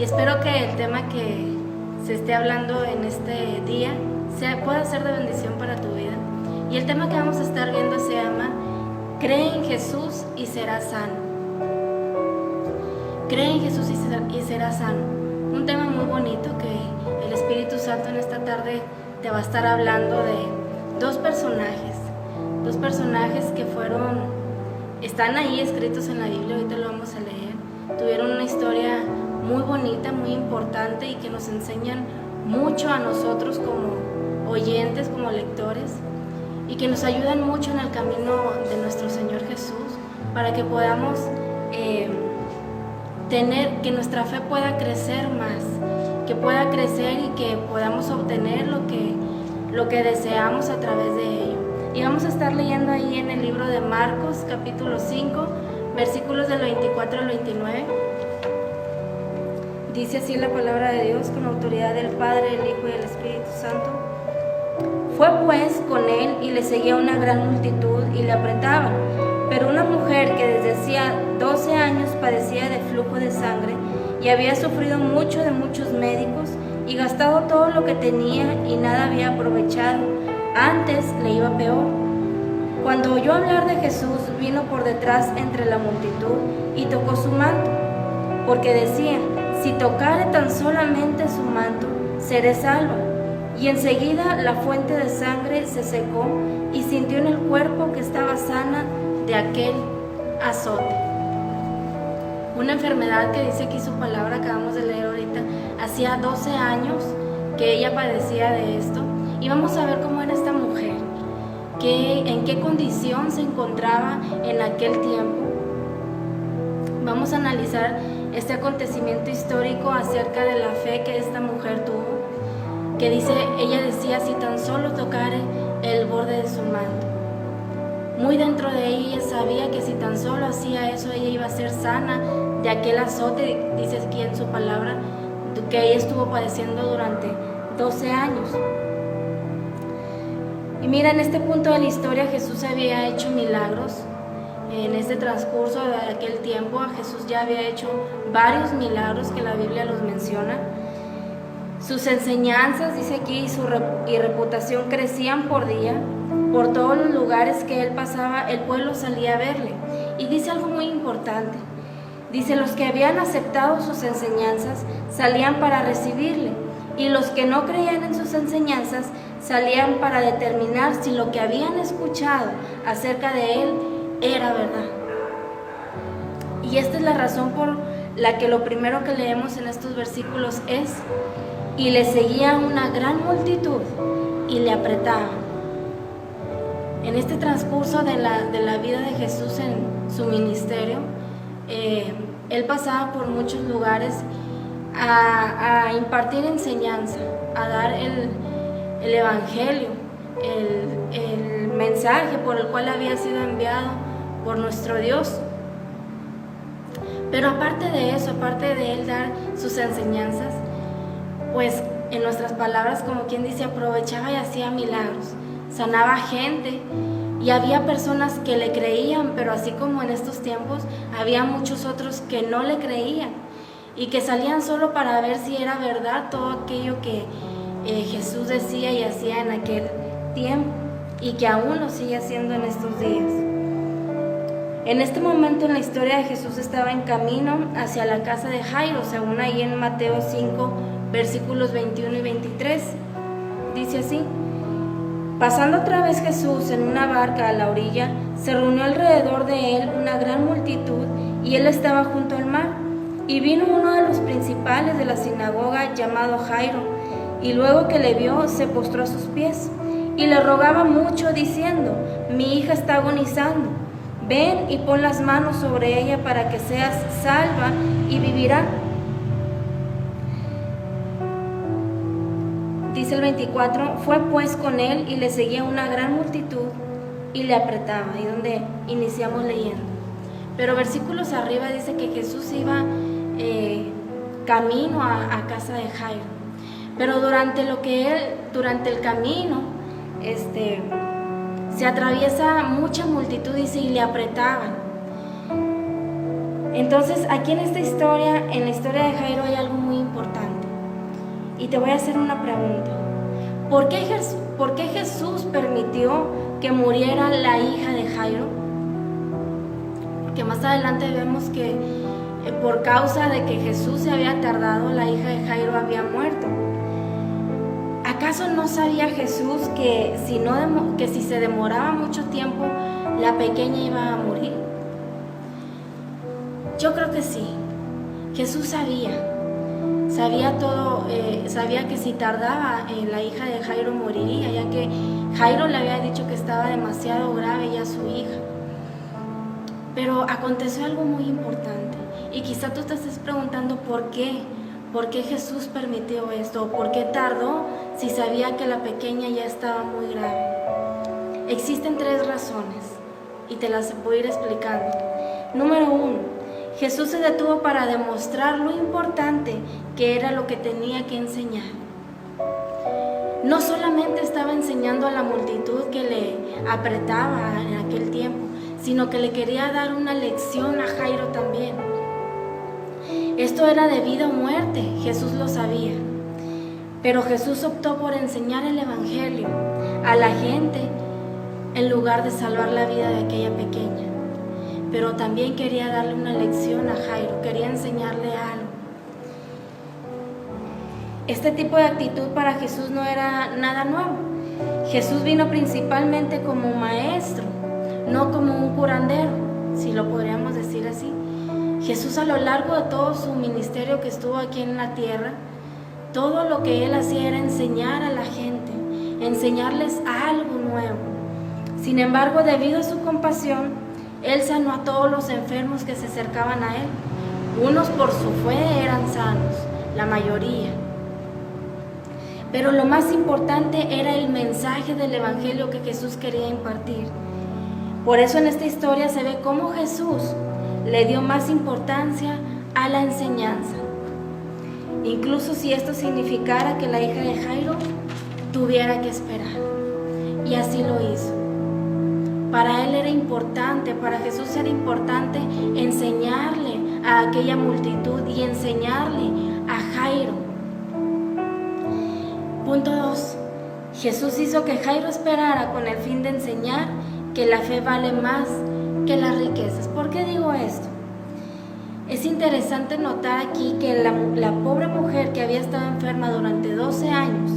y espero que el tema que se esté hablando en este día pueda ser de bendición para tu vida. Y el tema que vamos a estar viendo se llama Cree en Jesús y serás sano. Cree en Jesús y serás sano. Un tema muy bonito que el Espíritu Santo en esta tarde te va a estar hablando de dos personajes que están ahí escritos en la Biblia, ahorita lo vamos a leer. Tuvieron una historia muy bonita, muy importante y que nos enseñan mucho a nosotros como oyentes, como lectores, y que nos ayudan mucho en el camino de nuestro Señor Jesús, para que podamos que nuestra fe pueda crecer más, que pueda crecer y que podamos obtener lo que deseamos a través de ello. Y vamos a estar leyendo ahí en el libro de Marcos, capítulo 5, versículos del 24 al 29. Dice así la palabra de Dios con autoridad del Padre, el Hijo y el Espíritu Santo. Fue pues con él y le seguía una gran multitud y le apretaban. Pero una mujer que desde hacía 12 años padecía de flujo de sangre y había sufrido mucho de muchos médicos y gastado todo lo que tenía y nada había aprovechado, antes le iba peor. Cuando oyó hablar de Jesús, vino por detrás entre la multitud y tocó su manto, porque decía: si tocare tan solamente su manto, seré salva. Y enseguida la fuente de sangre se secó y sintió en el cuerpo que estaba sana de aquel azote. Una enfermedad que dice aquí su palabra, acabamos de leer ahorita, hacía 12 años que ella padecía de esto. Y vamos a ver cómo era esta mujer, en qué condición se encontraba en aquel tiempo. Vamos a analizar este acontecimiento histórico acerca de la fe que esta mujer tuvo, que ella decía: si tan solo tocare el borde de su manto. Muy dentro de ella sabía que si tan solo hacía eso, ella iba a ser sana de aquel azote, dice aquí en su palabra, que ella estuvo padeciendo durante 12 años. Y mira, en este punto de la historia Jesús había hecho milagros. En este transcurso de aquel tiempo a Jesús ya había hecho varios milagros que la Biblia los menciona. Sus enseñanzas, dice aquí, y reputación crecían por día. Por todos los lugares que él pasaba, el pueblo salía a verle. Y dice algo muy importante. Dice: los que habían aceptado sus enseñanzas salían para recibirle, y los que no creían en sus enseñanzas salían para determinar si lo que habían escuchado acerca de él era verdad. Y esta es la razón por la que lo primero que leemos en estos versículos es: y le seguía una gran multitud y le apretaban. En este transcurso de la vida de Jesús en su ministerio, él pasaba por muchos lugares a impartir enseñanza, a dar el evangelio, el mensaje por el cual había sido enviado por nuestro Dios. Pero aparte de eso, aparte de él dar sus enseñanzas, pues en nuestras palabras, como quien dice, aprovechaba y hacía milagros, sanaba gente, y había personas que le creían, pero así como en estos tiempos, había muchos otros que no le creían y que salían solo para ver si era verdad todo aquello que Jesús decía y hacía en aquel tiempo, y que aún lo sigue haciendo en estos días. En este momento en la historia de Jesús estaba en camino hacia la casa de Jairo, según ahí en Mateo 5, versículos 21 y 23. Dice así: pasando otra vez Jesús en una barca a la orilla, se reunió alrededor de él una gran multitud, y él estaba junto al mar. Y vino uno de los principales de la sinagoga, llamado Jairo, y luego que le vio, se postró a sus pies, y le rogaba mucho, diciendo: mi hija está agonizando, ven y pon las manos sobre ella para que seas salva y vivirá. Dice el 24, fue pues con él y le seguía una gran multitud y le apretaba, y donde iniciamos leyendo. Pero versículos arriba dice que Jesús iba camino a casa de Jairo. Pero durante el camino, se atraviesa mucha multitud, dice, y le apretaban. Entonces, aquí en esta historia, en la historia de Jairo, hay algo muy importante. Y te voy a hacer una pregunta. ¿Por qué Jesús permitió que muriera la hija de Jairo? Porque más adelante vemos que por causa de que Jesús se había tardado, la hija de Jairo había muerto. ¿Acaso no sabía Jesús que si se demoraba mucho tiempo, la pequeña iba a morir? Yo creo que sí. Jesús sabía todo, sabía que si tardaba, la hija de Jairo moriría, ya que Jairo le había dicho que estaba demasiado grave ya su hija. Pero aconteció algo muy importante, y quizá tú te estés preguntando por qué Jesús permitió esto, por qué tardó si sabía que la pequeña ya estaba muy grave. Existen 3 razones, y te las voy a ir explicando. Número 1, Jesús se detuvo para demostrar lo importante que era lo que tenía que enseñar. No solamente estaba enseñando a la multitud que le apretaba en aquel tiempo, sino que le quería dar una lección a Jairo también. Esto era de vida o muerte, Jesús lo sabía. Pero Jesús optó por enseñar el Evangelio a la gente en lugar de salvar la vida de aquella pequeña. Pero también quería darle una lección a Jairo, quería enseñarle algo. Este tipo de actitud para Jesús no era nada nuevo. Jesús vino principalmente como maestro, no como un curandero, si lo podríamos decir así. Jesús, a lo largo de todo su ministerio que estuvo aquí en la tierra, todo lo que él hacía era enseñar a la gente, enseñarles algo nuevo. Sin embargo, debido a su compasión, él sanó a todos los enfermos que se acercaban a él. Unos por su fe eran sanos, la mayoría. Pero lo más importante era el mensaje del Evangelio que Jesús quería impartir. Por eso en esta historia se ve cómo Jesús le dio más importancia a la enseñanza, incluso si esto significara que la hija de Jairo tuviera que esperar. Y así lo hizo. Para él era importante, para Jesús era importante enseñarle a aquella multitud y enseñarle a Jairo. Punto 2. Jesús hizo que Jairo esperara con el fin de enseñar que la fe vale más que las riquezas. ¿Por qué digo esto? Es interesante notar aquí que la pobre mujer que había estado enferma durante 12 años,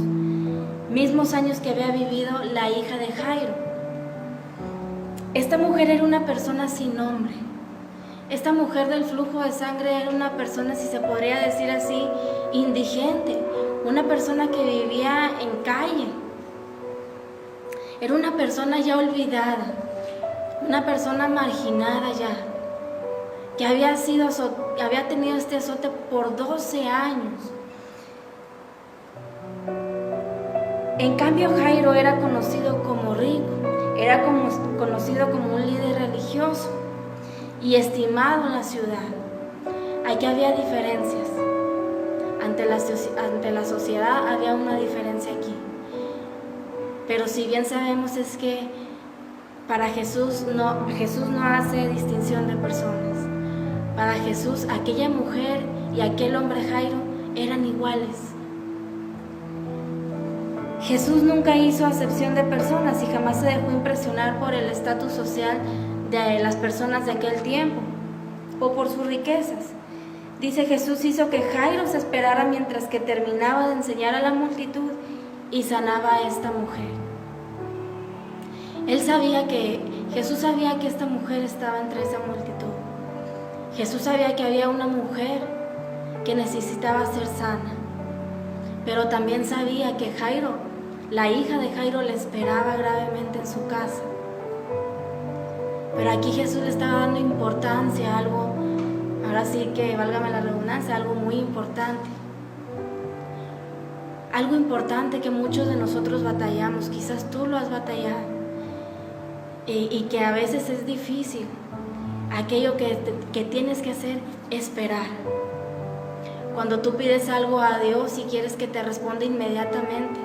mismos años que había vivido la hija de Jairo, esta mujer era una persona sin nombre. Esta mujer del flujo de sangre era una persona, si se podría decir así, indigente, una persona que vivía en calle. Era una persona ya olvidada, una persona marginada ya, que había tenido este azote por 12 años. En cambio, Jairo era conocido como rico, era conocido como un líder religioso y estimado en la ciudad. Aquí había diferencias. Ante la sociedad había una diferencia aquí. Pero si bien sabemos es que para Jesús no hace distinción de personas. Para Jesús aquella mujer y aquel hombre Jairo eran iguales. Jesús nunca hizo acepción de personas y jamás se dejó impresionar por el estatus social de las personas de aquel tiempo o por sus riquezas. Dice, Jesús hizo que Jairo se esperara mientras que terminaba de enseñar a la multitud y sanaba a esta mujer. Jesús sabía que esta mujer estaba entre esa multitud. Jesús sabía que había una mujer que necesitaba ser sana, pero también sabía que Jairo, la hija de Jairo, le esperaba gravemente en su casa. Pero aquí Jesús le estaba dando importancia a algo, ahora sí que válgame la redundancia, algo muy importante. Algo importante que muchos de nosotros batallamos, quizás tú lo has batallado, y que a veces es difícil. Aquello que tienes que hacer, esperar. Cuando tú pides algo a Dios y quieres que te responda inmediatamente.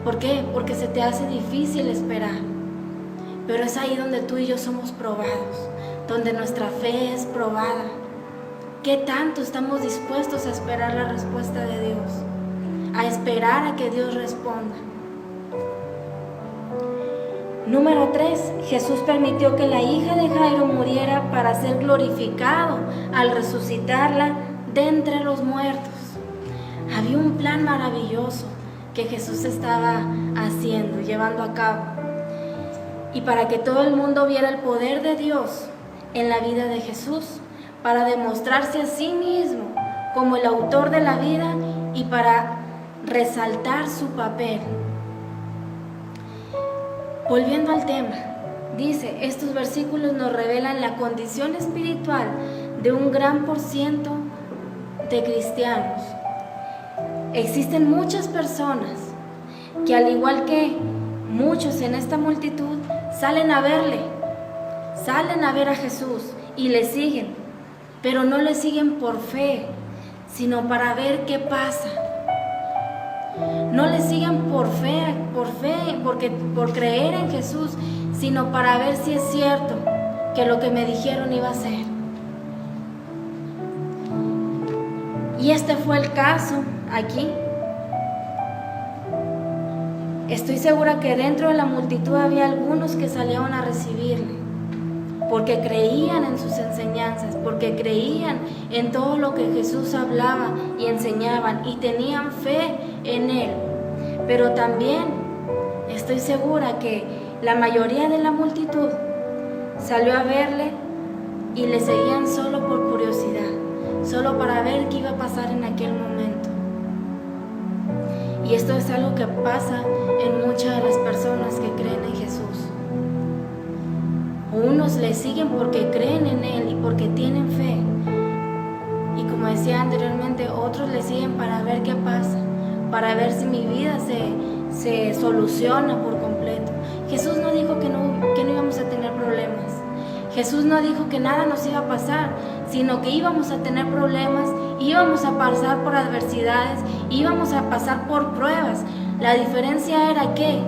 ¿Por qué? Porque se te hace difícil esperar. Pero es ahí donde tú y yo somos probados, donde nuestra fe es probada. ¿Qué tanto estamos dispuestos a esperar la respuesta de Dios? A esperar a que Dios responda. Número 3. Jesús permitió que la hija de Jairo muriera para ser glorificado al resucitarla de entre los muertos. Había un plan maravilloso que Jesús estaba haciendo, llevando a cabo. Y para que todo el mundo viera el poder de Dios en la vida de Jesús, para demostrarse a sí mismo como el autor de la vida y para resaltar su papel. Volviendo al tema, dice, estos versículos nos revelan la condición espiritual de un gran por ciento de cristianos. Existen muchas personas que, al igual que muchos en esta multitud, salen a verle, salen a ver a Jesús y le siguen, pero no le siguen por fe, sino para ver qué pasa. No le siguen por fe, por creer en Jesús, sino para ver si es cierto que lo que me dijeron iba a ser. Y este fue el caso aquí. Estoy segura que dentro de la multitud había algunos que salieron a recibirle, porque creían en sus enseñanzas, porque creían en todo lo que Jesús hablaba y enseñaban y tenían fe en Él. Pero también estoy segura que la mayoría de la multitud salió a verle y le seguían solo por curiosidad, solo para ver qué iba a pasar en aquel momento. Y esto es algo que pasa en muchas de las personas que creen en Jesús. Unos le siguen porque creen en Él y porque tienen fe. Y como decía anteriormente, otros le siguen para ver qué pasa, para ver si mi vida se soluciona por completo. Jesús no dijo que no íbamos a tener problemas. Jesús no dijo que nada nos iba a pasar, sino que íbamos a tener problemas, íbamos a pasar por adversidades, íbamos a pasar por pruebas. La diferencia era que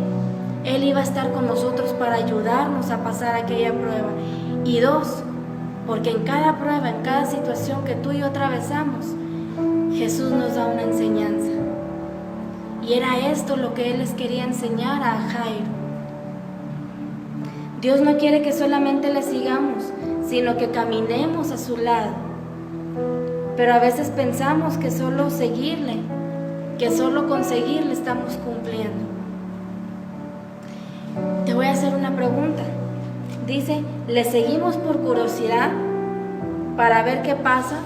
Él iba a estar con nosotros para ayudarnos a pasar aquella prueba. Y 2, porque en cada prueba, en cada situación que tú y yo atravesamos, Jesús nos da una enseñanza. Y era esto lo que Él les quería enseñar a Jairo. Dios no quiere que solamente le sigamos, sino que caminemos a su lado. Pero a veces pensamos que solo seguirle, que solo con seguirle estamos cumpliendo. Te voy a hacer una pregunta. Dice, ¿le seguimos por curiosidad para ver qué pasa?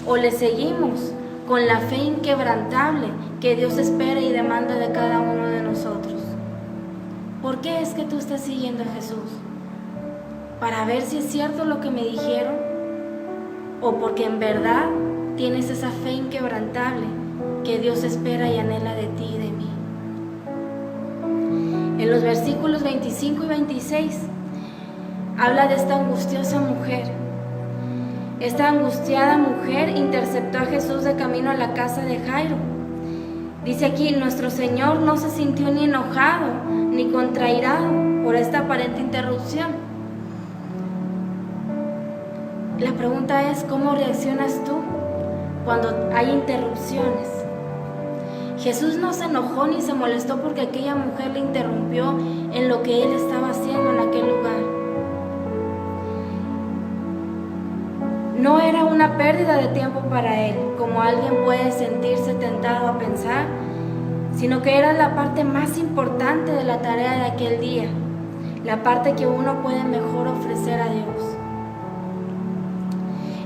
¿O le seguimos con la fe inquebrantable que Dios espera y demanda de cada uno de nosotros? ¿Por qué es que tú estás siguiendo a Jesús? ¿Para ver si es cierto lo que me dijeron? ¿O porque en verdad tienes esa fe inquebrantable que Dios espera y anhela de ti y de mí? En los versículos 25 y 26 habla de esta angustiosa mujer. Esta angustiada mujer interceptó a Jesús de camino a la casa de Jairo. Dice aquí, nuestro Señor no se sintió ni enojado ni contrairado por esta aparente interrupción. La pregunta es, ¿cómo reaccionas tú cuando hay interrupciones? Jesús no se enojó ni se molestó porque aquella mujer le interrumpió en lo que Él estaba haciendo en aquel lugar. No era una pérdida de tiempo para Él, como alguien puede sentirse tentado a pensar, sino que era la parte más importante de la tarea de aquel día, la parte que uno puede mejor ofrecer a Dios.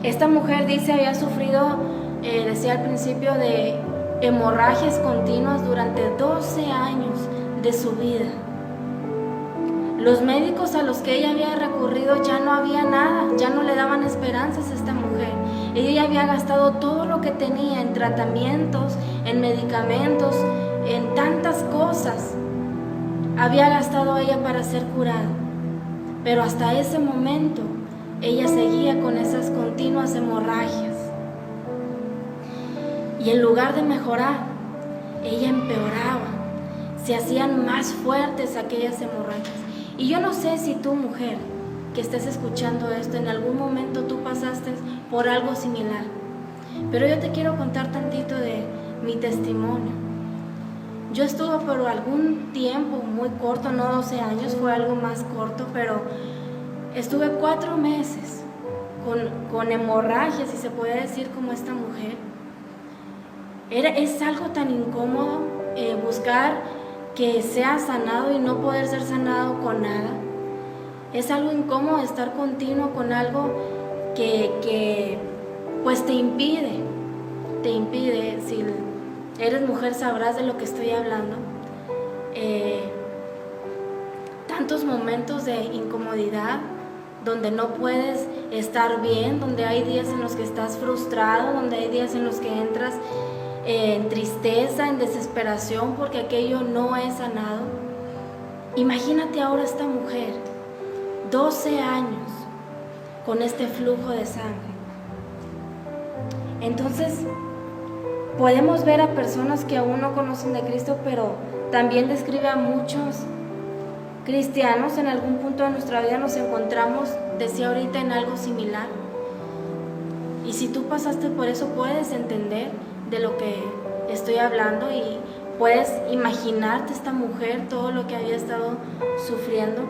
Esta mujer, dice, había sufrido, decía al principio, de hemorragias continuas durante 12 años de su vida. Los médicos a los que ella había recurrido ya no había nada, ya no le daban esperanzas a esta mujer. Ella ya había gastado todo lo que tenía en tratamientos, en medicamentos, en tantas cosas. Había gastado ella para ser curada. Pero hasta ese momento ella seguía con esas continuas hemorragias. Y en lugar de mejorar, ella empeoraba. Se hacían más fuertes aquellas hemorragias. Y yo no sé si tú, mujer, que estés escuchando esto, en algún momento tú pasaste por algo similar. Pero yo te quiero contar tantito de mi testimonio. Yo estuve por algún tiempo muy corto, no 12 años, fue algo más corto, pero estuve 4 meses con hemorragias, si se puede decir, como esta mujer. Es algo tan incómodo buscar que sea sanado y no poder ser sanado con nada. Es algo incómodo estar continuo con algo que pues te impide. Si eres mujer sabrás de lo que estoy hablando. Tantos momentos de incomodidad donde no puedes estar bien, donde hay días en los que estás frustrado, donde hay días en los que entras en tristeza, en desesperación porque aquello no es sanado. Imagínate ahora esta mujer, 12 años con este flujo de sangre. Entonces podemos ver a personas que aún no conocen de Cristo, pero también describe a muchos cristianos. En algún punto de nuestra vida nos encontramos, decía ahorita, en algo similar. Y si tú pasaste por eso, puedes entender de lo que estoy hablando y puedes imaginarte esta mujer, todo lo que había estado sufriendo.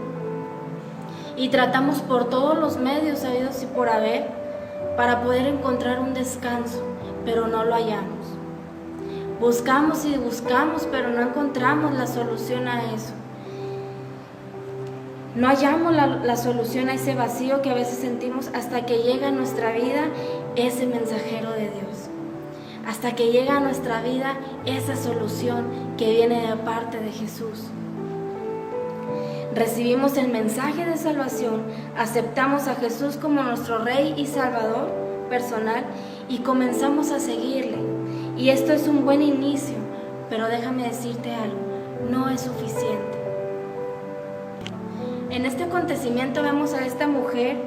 Y tratamos por todos los medios habidos y por haber para poder encontrar un descanso, pero no lo hallamos. Buscamos y buscamos, pero no encontramos la solución a eso. No hallamos la solución a ese vacío que a veces sentimos hasta que llega a nuestra vida ese mensajero de Dios. Hasta que llega a nuestra vida esa solución que viene de parte de Jesús. Recibimos el mensaje de salvación, aceptamos a Jesús como nuestro Rey y Salvador personal y comenzamos a seguirle. Y esto es un buen inicio, pero déjame decirte algo, no es suficiente. En este acontecimiento vemos a esta mujer,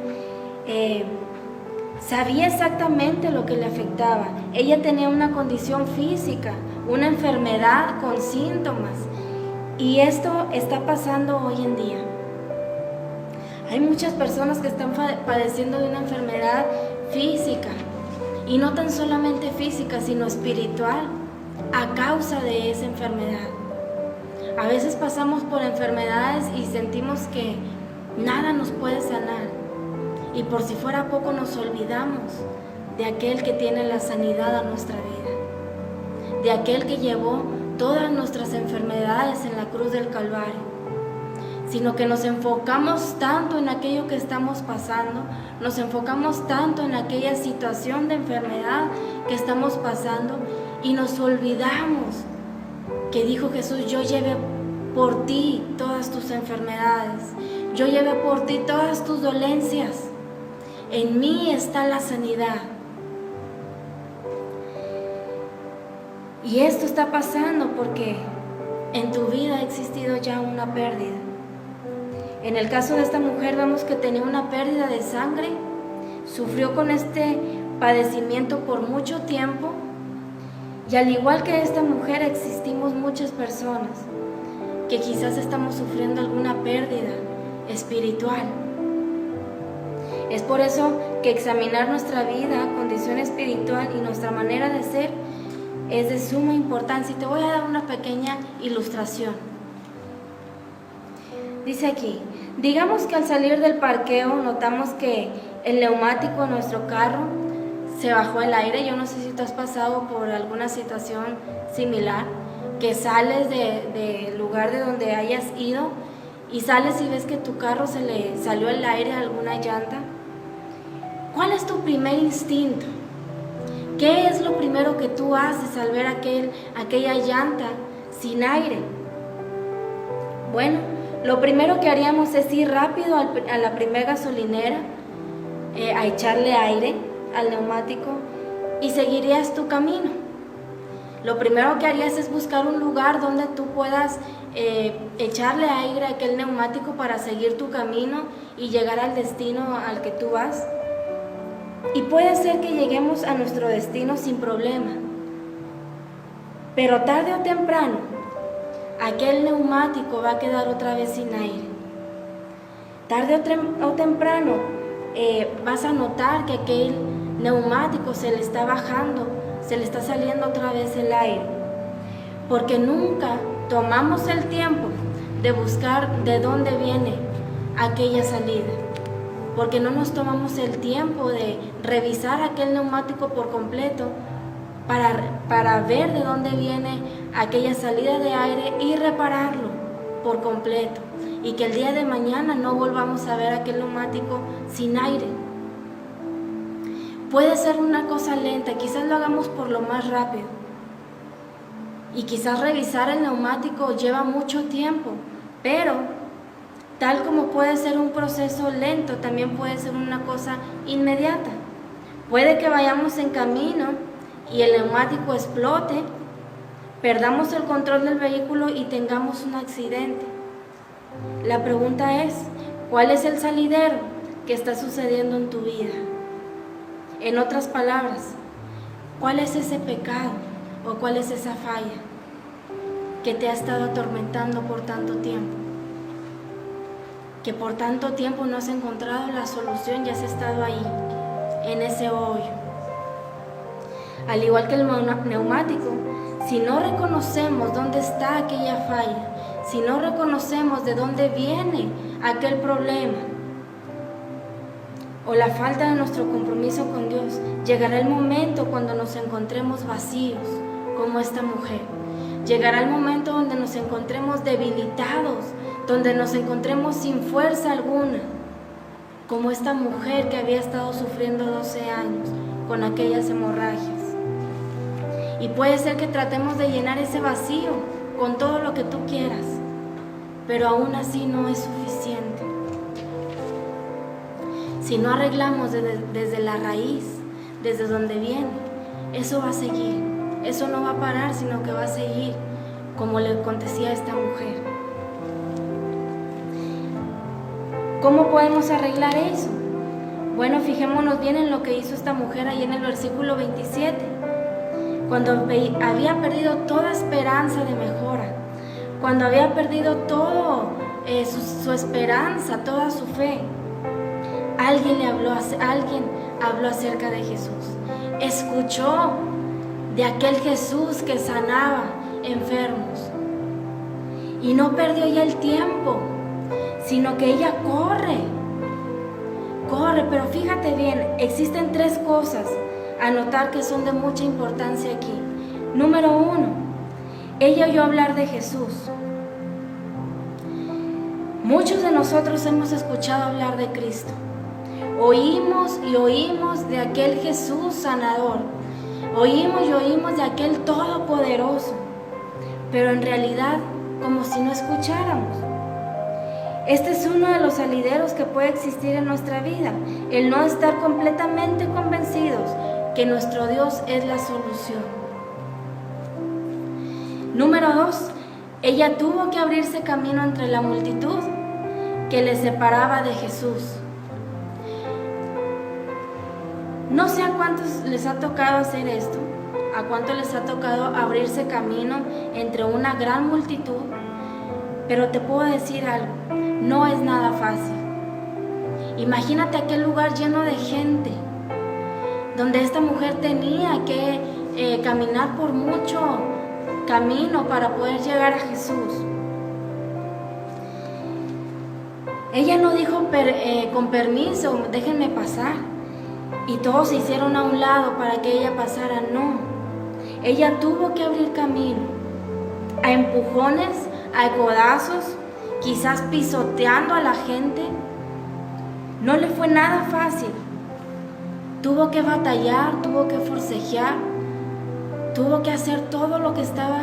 sabía exactamente lo que le afectaba. Ella tenía una condición física, una enfermedad con síntomas. Y esto está pasando hoy en día. Hay muchas personas que están padeciendo de una enfermedad física. Y no tan solamente física, sino espiritual, a causa de esa enfermedad. A veces pasamos por enfermedades y sentimos que nada nos puede sanar. Y por si fuera poco nos olvidamos de aquel que tiene la sanidad a nuestra vida. De aquel que llevó todas nuestras enfermedades en la cruz del Calvario. Sino que nos enfocamos tanto en aquello que estamos pasando, nos enfocamos tanto en aquella situación de enfermedad que estamos pasando y nos olvidamos que dijo Jesús: yo llevé por ti todas tus enfermedades, yo llevé por ti todas tus dolencias, en mí está la sanidad. Y esto está pasando porque en tu vida ha existido ya una pérdida. En el caso de esta mujer vemos que tenía una pérdida de sangre, sufrió con este padecimiento por mucho tiempo y al igual que esta mujer existimos muchas personas que quizás estamos sufriendo alguna pérdida espiritual. Es por eso que examinar nuestra vida, condición espiritual y nuestra manera de ser es de suma importancia. Y te voy a dar una pequeña ilustración. Dice aquí, digamos que al salir del parqueo notamos que el neumático de nuestro carro se bajó el aire. Yo no sé si tú has pasado por alguna situación similar, que sales del lugar de donde hayas ido y sales y ves que tu carro se le salió el aire a alguna llanta. ¿Cuál es tu primer instinto? ¿Qué es lo primero que tú haces al ver aquella llanta sin aire? Bueno, lo primero que haríamos es ir rápido a la primera gasolinera, a echarle aire al neumático y seguirías tu camino. Lo primero que harías es buscar un lugar donde tú puedas echarle aire a aquel neumático para seguir tu camino y llegar al destino al que tú vas. Y puede ser que lleguemos a nuestro destino sin problema, pero tarde o temprano aquel neumático va a quedar otra vez sin aire. Tarde o temprano vas a notar que aquel neumático se le está bajando, se le está saliendo otra vez el aire, porque nunca tomamos el tiempo de buscar de dónde viene aquella salida, porque no nos tomamos el tiempo de revisar aquel neumático por completo para ver de dónde viene aquella salida de aire y repararlo por completo, y que el día de mañana no volvamos a ver aquel neumático sin aire. Puede ser una cosa lenta, quizás lo hagamos por lo más rápido, y quizás revisar el neumático lleva mucho tiempo, pero tal como puede ser un proceso lento, también puede ser una cosa inmediata. Puede que vayamos en camino y el neumático explote, perdamos el control del vehículo y tengamos un accidente. La pregunta es, ¿cuál es el salidero que está sucediendo en tu vida? En otras palabras, ¿cuál es ese pecado o cuál es esa falla que te ha estado atormentando por tanto tiempo? Que por tanto tiempo no has encontrado la solución y has estado ahí, en ese hoyo. Al igual que el neumático, si no reconocemos dónde está aquella falla, si no reconocemos de dónde viene aquel problema o la falta de nuestro compromiso con Dios, llegará el momento cuando nos encontremos vacíos, como esta mujer. Llegará el momento donde nos encontremos debilitados, donde nos encontremos sin fuerza alguna, como esta mujer que había estado sufriendo 12 años con aquellas hemorragias. Y puede ser que tratemos de llenar ese vacío con todo lo que tú quieras, pero aún así no es suficiente. Si no arreglamos desde la raíz, desde donde viene, eso va a seguir, eso no va a parar, sino que va a seguir, como le acontecía a esta mujer. ¿Cómo podemos arreglar eso? Bueno, fijémonos bien en lo que hizo esta mujer ahí en el versículo 27. Cuando había perdido toda esperanza de mejora, cuando había perdido todo su esperanza, toda su fe, alguien habló acerca de Jesús. Escuchó de aquel Jesús que sanaba enfermos. Y no perdió ya el tiempo, sino que ella corre, pero fíjate bien, existen 3 cosas a notar que son de mucha importancia aquí. Número 1, ella oyó hablar de Jesús. Muchos de nosotros hemos escuchado hablar de Cristo. Oímos y oímos de aquel Jesús sanador. Oímos y oímos de aquel todopoderoso. Pero en realidad, como si no escucháramos. Este es uno de los salideros que puede existir en nuestra vida, el no estar completamente convencidos que nuestro Dios es la solución. Número 2, ella tuvo que abrirse camino entre la multitud que le separaba de Jesús. No sé a cuántos les ha tocado hacer esto, a cuántos les ha tocado abrirse camino entre una gran multitud, pero te puedo decir algo, no es nada fácil. Imagínate aquel lugar lleno de gente, donde esta mujer tenía que caminar por mucho camino para poder llegar a Jesús. Ella no dijo con permiso, déjenme pasar, y todos se hicieron a un lado para que ella pasara. No, ella tuvo que abrir camino, a empujones, a codazos, quizás pisoteando a la gente. No le fue nada fácil. Tuvo que batallar, tuvo que forcejear, tuvo que hacer todo lo que estaba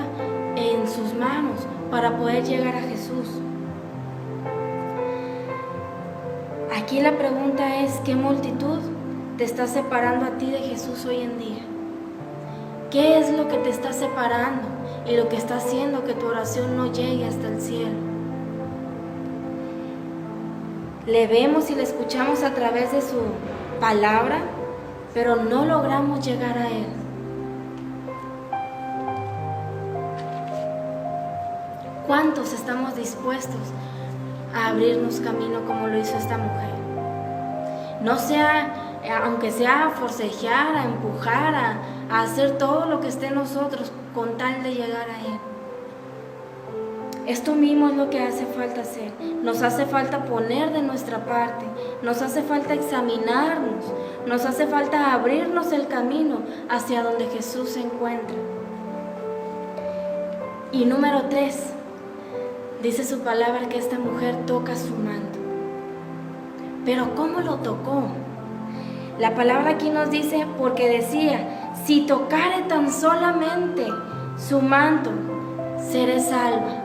en sus manos para poder llegar a Jesús. Aquí la pregunta es, ¿qué multitud te está separando a ti de Jesús hoy en día? ¿Qué es lo que te está separando y lo que está haciendo que tu oración no llegue hasta el cielo? Le vemos y le escuchamos a través de su palabra, pero no logramos llegar a Él. ¿Cuántos estamos dispuestos a abrirnos camino como lo hizo esta mujer. No sea, aunque sea a forcejear, a empujar, a hacer todo lo que esté en nosotros con tal de llegar a Él. Esto mismo es lo que hace falta hacer. Nos hace falta poner de nuestra parte, nos hace falta examinarnos, nos hace falta abrirnos el camino hacia donde Jesús se encuentra. Y número 3, dice su palabra que esta mujer toca su manto. Pero ¿cómo lo tocó? La palabra aquí nos dice, porque decía, si tocare tan solamente su manto, seré salva.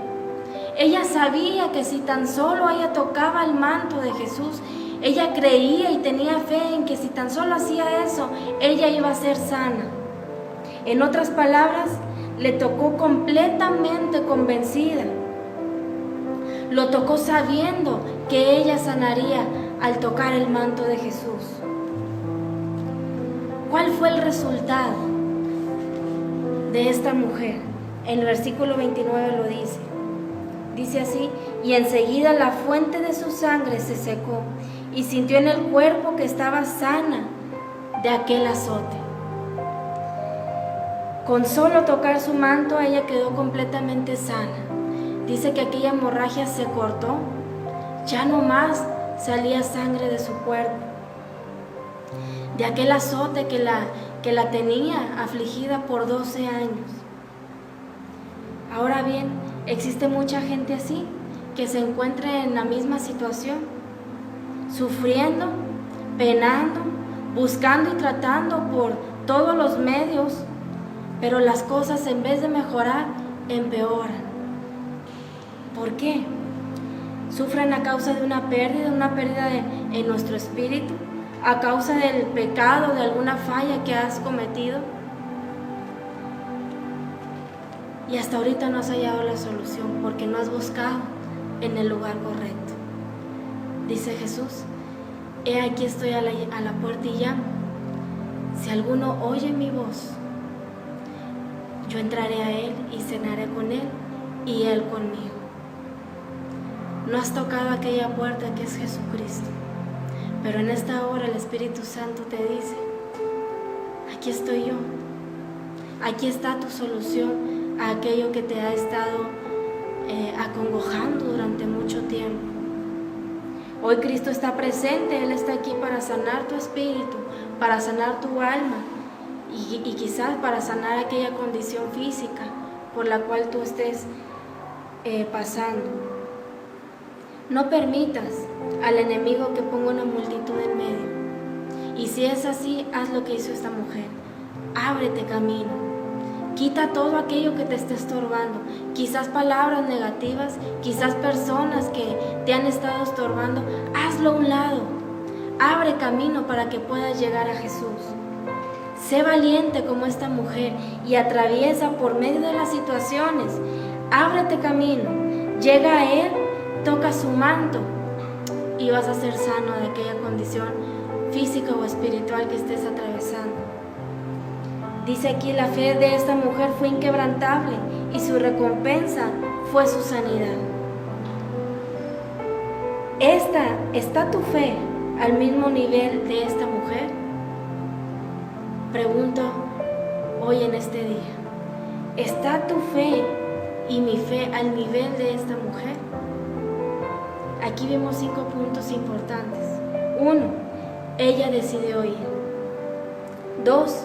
Ella sabía que si tan solo ella tocaba el manto de Jesús, ella creía y tenía fe en que si tan solo hacía eso, ella iba a ser sana. En otras palabras, le tocó completamente convencida. Lo tocó sabiendo que ella sanaría al tocar el manto de Jesús. ¿Cuál fue el resultado de esta mujer? En el versículo 29 lo dice. Dice así, y enseguida la fuente de su sangre se secó y sintió en el cuerpo que estaba sana de aquel azote. Con solo tocar su manto ella quedó completamente sana. Dice que aquella hemorragia se cortó, ya no más salía sangre de su cuerpo. De aquel azote que la tenía afligida por 12 años. Ahora bien, existe mucha gente así, que se encuentra en la misma situación, sufriendo, penando, buscando y tratando por todos los medios, pero las cosas en vez de mejorar, empeoran. ¿Por qué? Sufren a causa de una pérdida en nuestro espíritu, a causa del pecado, de alguna falla que has cometido. Y hasta ahorita no has hallado la solución porque no has buscado en el lugar correcto. Dice Jesús, he aquí estoy a la puerta y llamo. Si alguno oye mi voz, yo entraré a él y cenaré con él y él conmigo. No has tocado aquella puerta que es Jesucristo, pero en esta hora el Espíritu Santo te dice, aquí estoy yo, aquí está tu solución a aquello que te ha estado acongojando durante mucho tiempo. Hoy Cristo está presente, Él está aquí para sanar tu espíritu, para sanar tu alma y quizás para sanar aquella condición física por la cual tú estés pasando. No permitas al enemigo que ponga una multitud en medio. Y si es así, haz lo que hizo esta mujer. Ábrete camino. Quita todo aquello que te esté estorbando, quizás palabras negativas, quizás personas que te han estado estorbando, hazlo a un lado, abre camino para que puedas llegar a Jesús. Sé valiente como esta mujer y atraviesa por medio de las situaciones, ábrete camino, llega a Él, toca su manto y vas a ser sano de aquella condición física o espiritual que estés atravesando. Dice aquí, la fe de esta mujer fue inquebrantable y su recompensa fue su sanidad. ¿Está tu fe al mismo nivel de esta mujer? Pregunto hoy en este día, ¿está tu fe y mi fe al nivel de esta mujer? Aquí vemos 5 puntos importantes. 1, ella decidió ir. 2,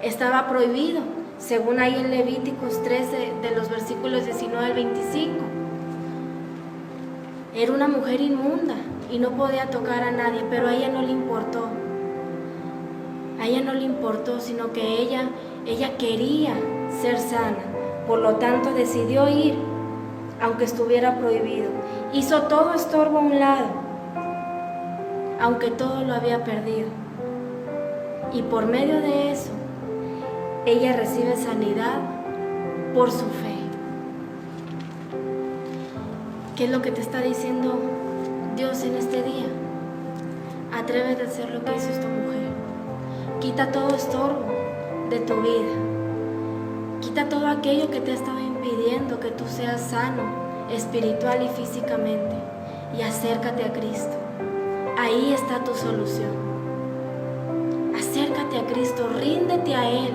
estaba prohibido, según ahí en Levíticos 13, de los versículos 19 al 25. Era una mujer inmunda y no podía tocar a nadie, pero a ella no le importó. A ella no le importó, sino que ella quería ser sana. Por lo tanto, decidió ir, aunque estuviera prohibido. Hizo todo estorbo a un lado, aunque todo lo había perdido. Y por medio de eso, ella recibe sanidad por su fe. ¿Qué es lo que te está diciendo Dios en este día? Atrévete a hacer lo que hizo esta mujer. Quita todo estorbo de tu vida. Quita todo aquello que te ha estado impidiendo que tú seas sano, espiritual y físicamente. y acércate a Cristo. Ahí está tu solución. Acércate a Cristo, ríndete a Él.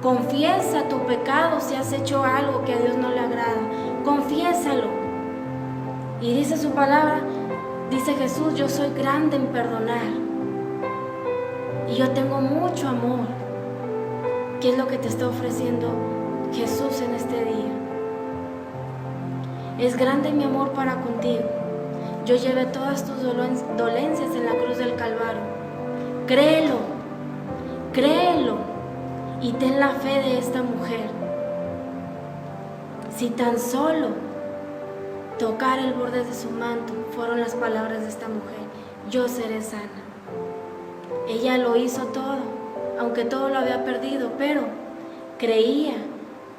Confiesa tu pecado si has hecho algo que a Dios no le agrada. Confiésalo. Y dice su palabra, dice Jesús, yo soy grande en perdonar. Y yo tengo mucho amor. ¿Qué es lo que te está ofreciendo Jesús en este día? Es grande mi amor para contigo. Yo llevé todas tus dolencias en la cruz del Calvario. Créelo, créelo y ten la fe de esta mujer. Si tan solo tocar el borde de su manto fueron las palabras de esta mujer, yo seré sana. Ella lo hizo todo, aunque todo lo había perdido, pero creía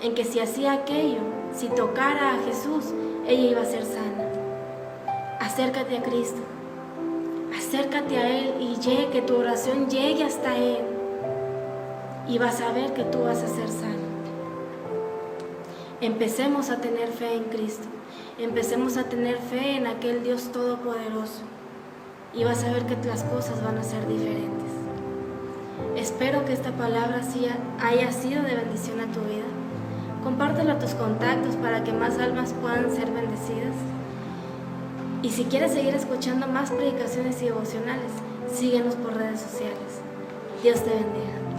en que si hacía aquello, si tocara a Jesús, ella iba a ser sana. Acércate a Cristo, acércate a Él y que tu oración llegue hasta Él y vas a ver que tú vas a ser sano. Empecemos a tener fe en Cristo, empecemos a tener fe en aquel Dios todopoderoso y vas a ver que las cosas van a ser diferentes. Espero que esta palabra haya sido de bendición a tu vida. Compártelo a tus contactos para que más almas puedan ser bendecidas. Y si quieres seguir escuchando más predicaciones y devocionales, síguenos por redes sociales. Dios te bendiga.